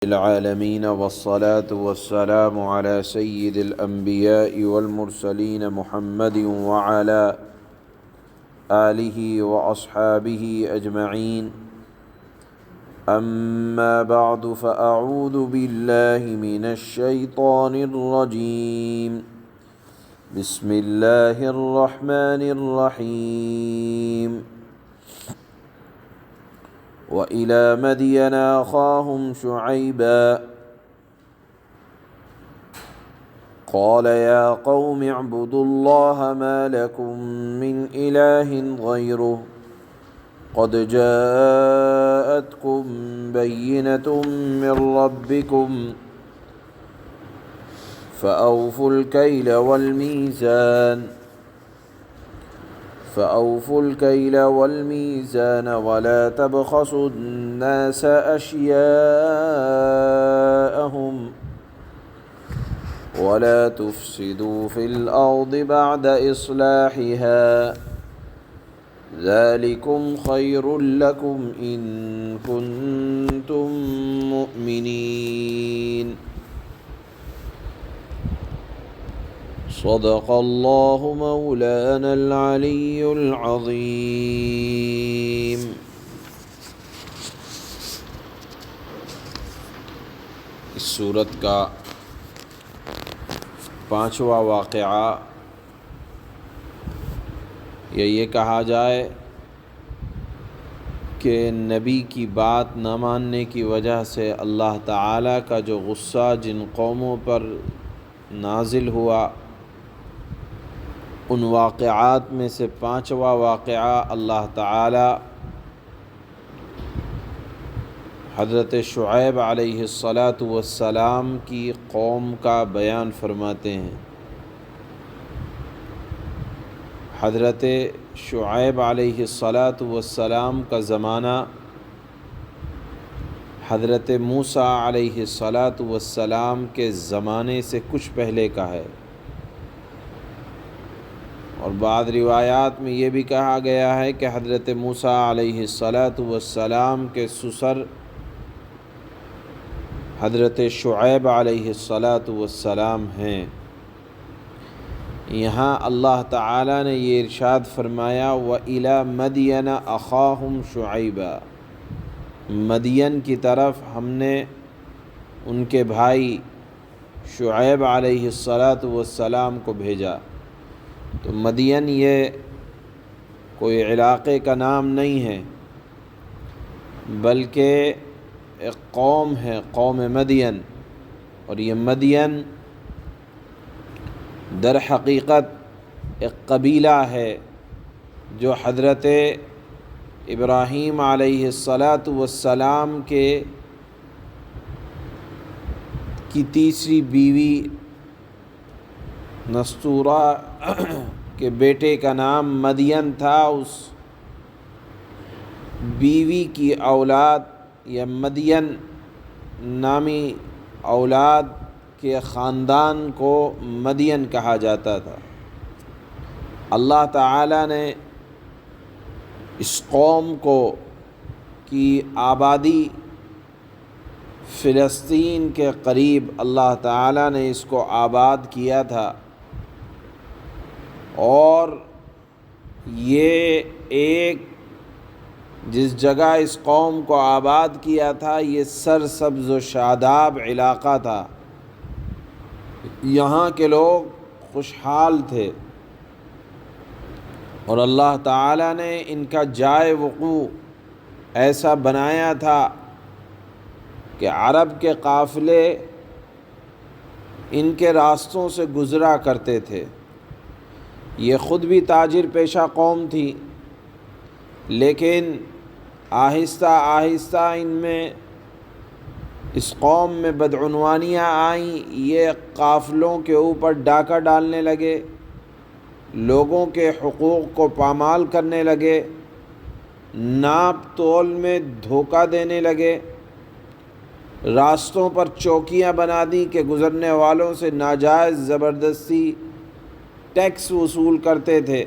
العالمين والصلاة والسلام على سيد الأنبياء والمرسلين محمد وعلى آله وأصحابه أجمعين. أما بعد فأعوذ بالله من الشيطان الرجيم. بسم الله الرحمن الرحيم. وإلى مدين أخاهم شعيبا قال يا قوم اعبدوا الله ما لكم من إله غيره قد جاءتكم بينة من ربكم فأوفوا الكيل والميزان ولا تبخسوا الناس أشياءهم ولا تفسدوا في الأرض بعد إصلاحها ذلكم خير لكم إن كنتم مؤمنين. صدق اللہ مولانا العلی العظیم. اس سورت کا 5واں واقعہ یہ کہا جائے کہ نبی کی بات نہ ماننے کی وجہ سے اللہ تعالیٰ کا جو غصہ جن قوموں پر نازل ہوا، ان واقعات میں سے 5واں واقعہ اللہ تعالی حضرت شعیب علیہ السلام کی قوم کا بیان فرماتے ہیں. حضرت شعیب علیہ السلام کا زمانہ حضرت موسیٰ علیہ السلام کے زمانے سے کچھ پہلے کا ہے، اور بعض روایات میں یہ بھی کہا گیا ہے کہ حضرت موسیٰ علیہ السلام کے سسر حضرت شعیب علیہ السلام ہیں. یہاں اللہ تعالیٰ نے یہ ارشاد فرمایا وَإِلَى مَدْيَنَ أَخَاهُمْ شُعَيْبًا، مدین کی طرف ہم نے ان کے بھائی شعیب علیہ السلام کو بھیجا. تو مدین یہ کوئی علاقے کا نام نہیں ہے، بلکہ ایک قوم ہے، قوم مدین. اور یہ مدین در حقیقت ایک قبیلہ ہے جو حضرت ابراہیم علیہ السلام کی تیسری بیوی نستورہ کے بیٹے کا نام مدین تھا. اس بیوی کی اولاد یا مدین نامی اولاد کے خاندان کو مدین کہا جاتا تھا. اللہ تعالیٰ نے اس قوم کی آبادی فلسطین کے قریب اللہ تعالیٰ نے اس کو آباد کیا تھا، اور یہ ایک جس جگہ اس قوم کو آباد کیا تھا یہ سرسبز و شاداب علاقہ تھا. یہاں کے لوگ خوشحال تھے، اور اللہ تعالیٰ نے ان کا جائے وقوع ایسا بنایا تھا کہ عرب کے قافلے ان کے راستوں سے گزرا کرتے تھے. یہ خود بھی تاجر پیشہ قوم تھی، لیکن آہستہ آہستہ اس قوم میں بدعنوانیاں آئیں. یہ قافلوں کے اوپر ڈاکہ ڈالنے لگے، لوگوں کے حقوق کو پامال کرنے لگے، ناپ تول میں دھوکہ دینے لگے، راستوں پر چوکیاں بنا دی کہ گزرنے والوں سے ناجائز زبردستی ٹیکس وصول کرتے تھے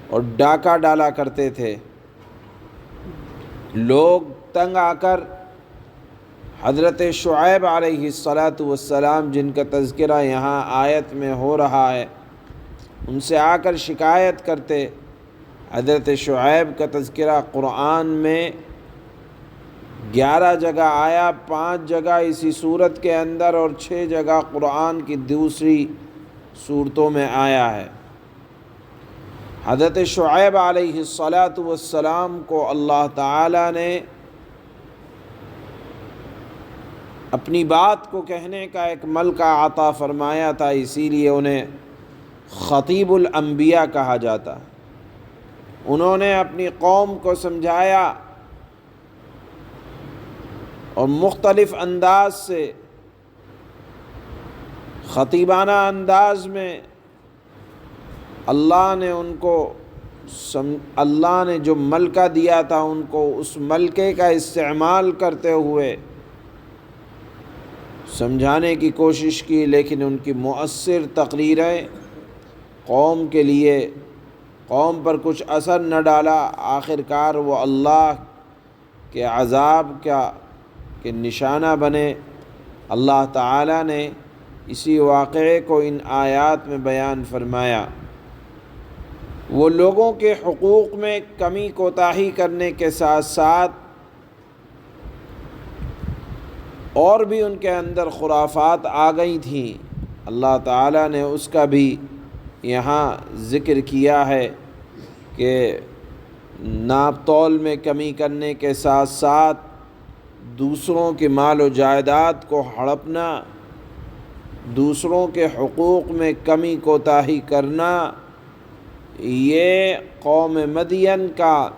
اور ڈاکہ ڈالا کرتے تھے. لوگ تنگ آ کر حضرت شعیب علیہ السلام جن کا تذکرہ یہاں آیت میں ہو رہا ہے، ان سے آ کر شکایت کرتے۔ حضرت شعیب کا تذکرہ قرآن میں 11 جگہ آیا، 5 جگہ اسی صورت کے اندر اور 6 جگہ قرآن کی دوسری صورتوں میں آیا ہے۔ حضرت شعیب علیہ السلام کو اللہ تعالیٰ نے اپنی بات کو کہنے کا ایک ملکہ عطا فرمایا تھا، اسی لیے انہیں خطیب الانبیاء کہا جاتا۔ انہوں نے اپنی قوم کو سمجھایا اور مختلف انداز سے، خطیبانہ انداز میں اللہ نے جو ملکہ دیا تھا ان کو اس ملکے کا استعمال کرتے ہوئے سمجھانے کی کوشش کی، لیکن ان کی مؤثر تقریریں قوم کے لیے، قوم پر کچھ اثر نہ ڈالا۔ آخر کار وہ اللہ کے عذاب کے نشانہ بنے۔ اللہ تعالیٰ نے اسی واقعے کو ان آیات میں بیان فرمایا۔ وہ لوگوں کے حقوق میں کمی کوتاہی کرنے کے ساتھ ساتھ اور بھی ان کے اندر خرافات آ گئی تھیں، اللہ تعالیٰ نے اس کا بھی یہاں ذکر کیا ہے کہ ناپ تول میں کمی کرنے کے ساتھ ساتھ دوسروں کے مال و جائیداد کو ہڑپنا، دوسروں کے حقوق میں کمی کوتاہی کرنا، یہ قوم مدین کا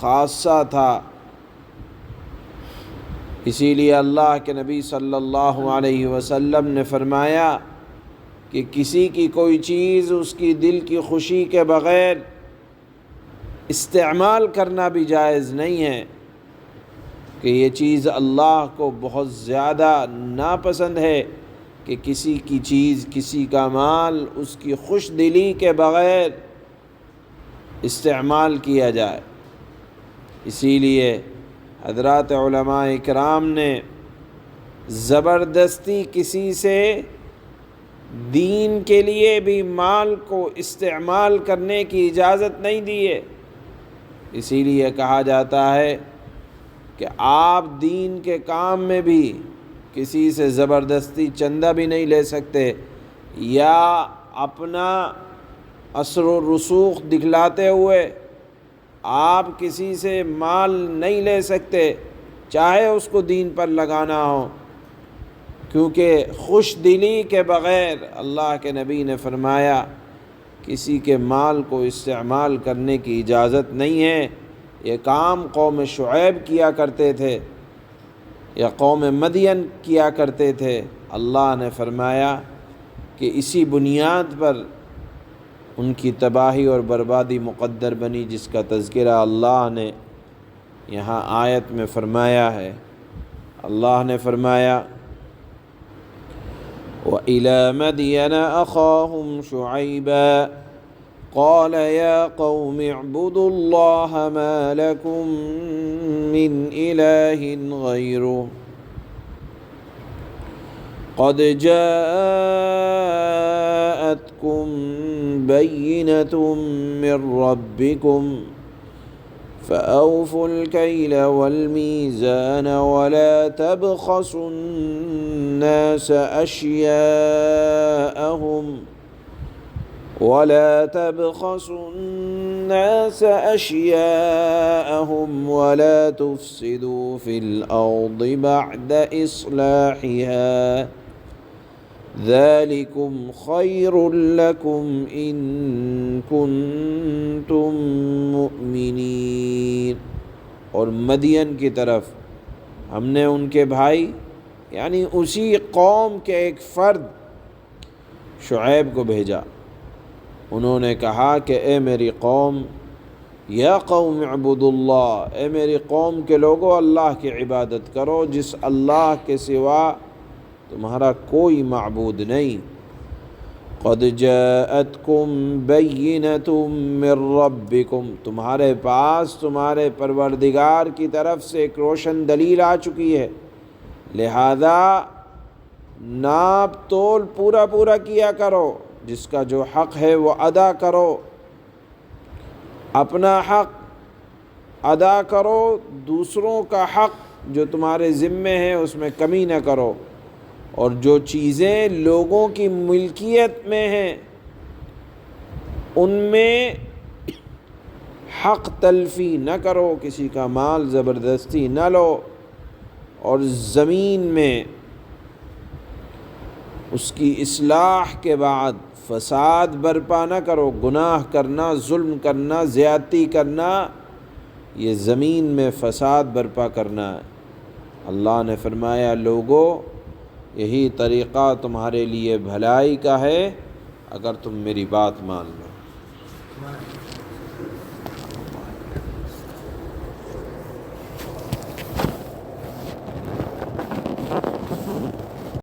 خاصہ تھا۔ اسی لیے اللہ کے نبی صلی اللہ علیہ وسلم نے فرمایا کہ کسی کی کوئی چیز اس کی دل کی خوشی کے بغیر استعمال کرنا بھی جائز نہیں ہے، کہ یہ چیز اللہ کو بہت زیادہ ناپسند ہے کہ کسی کی چیز، کسی کا مال اس کی خوش دلی کے بغیر استعمال کیا جائے۔ اسی لیے حضرات علماء اکرام نے زبردستی کسی سے دین کے لیے بھی مال کو استعمال کرنے کی اجازت نہیں دی ہے۔ اسی لیے کہا جاتا ہے کہ آپ دین کے کام میں بھی کسی سے زبردستی چندہ بھی نہیں لے سکتے، یا اپنا اثر و رسوخ دکھلاتے ہوئے آپ کسی سے مال نہیں لے سکتے، چاہے اس کو دین پر لگانا ہو، کیونکہ خوش دلی کے بغیر اللہ کے نبی نے فرمایا کسی کے مال کو استعمال کرنے کی اجازت نہیں ہے۔ یہ کام قوم شعیب کیا کرتے تھے یا قوم مدین کیا کرتے تھے۔ اللہ نے فرمایا کہ اسی بنیاد پر ان کی تباہی اور بربادی مقدر بنی، جس کا تذکرہ اللہ نے یہاں آیت میں فرمایا ہے۔ اللہ نے فرمایا وَإِلَى مَدْيَنَ أَخَاهُمْ شُعَيْبًا قَالَ يَا قَوْمِ اعْبُدُوا اللَّهَ مَا لَكُمْ مِنْ إِلَٰهٍ غَيْرُهُ قَدْ جَاءَتْكُمْ بَيِّنَةٌ مِّن رَّبِّكُمْ فَأَوْفُوا الْكَيْلَ وَالْمِيزَانَ وَلَا تَبْخَسُوا النَّاسَ أَشْيَاءَهُمْ وَلَا تُفْسِدُوا فِي الْأَرْضِ بَعْدَ إِصْلَاحِهَا ذَلِكُمْ خَيْرٌ لَكُمْ إِن كُنتُم مُؤْمِنِينَ۔ اور مدین کی طرف ہم نے ان کے بھائی یعنی اسی قوم کے ایک فرد شعیب کو بھیجا۔ انہوں نے کہا کہ اے میری قوم، یا قوم اعبدوا اللہ، اے میری قوم کے لوگوں اللہ کی عبادت کرو جس اللہ کے سوا تمہارا کوئی معبود نہیں۔ قد جاءتکم بینۃ من ربکم، تمہارے پاس تمہارے پروردگار کی طرف سے ایک روشن دلیل آ چکی ہے۔ لہذا ناپ تول پورا پورا کیا کرو، جس کا جو حق ہے وہ ادا کرو، اپنا حق ادا کرو، دوسروں کا حق جو تمہارے ذمے ہے اس میں کمی نہ کرو، اور جو چیزیں لوگوں کی ملکیت میں ہیں ان میں حق تلفی نہ کرو، کسی کا مال زبردستی نہ لو، اور زمین میں اس کی اصلاح کے بعد فساد برپا نہ کرو۔ گناہ کرنا، ظلم کرنا، زیادتی کرنا، یہ زمین میں فساد برپا کرنا ہے۔ اللہ نے فرمایا لوگو یہی طریقہ تمہارے لیے بھلائی کا ہے اگر تم میری بات مان لو۔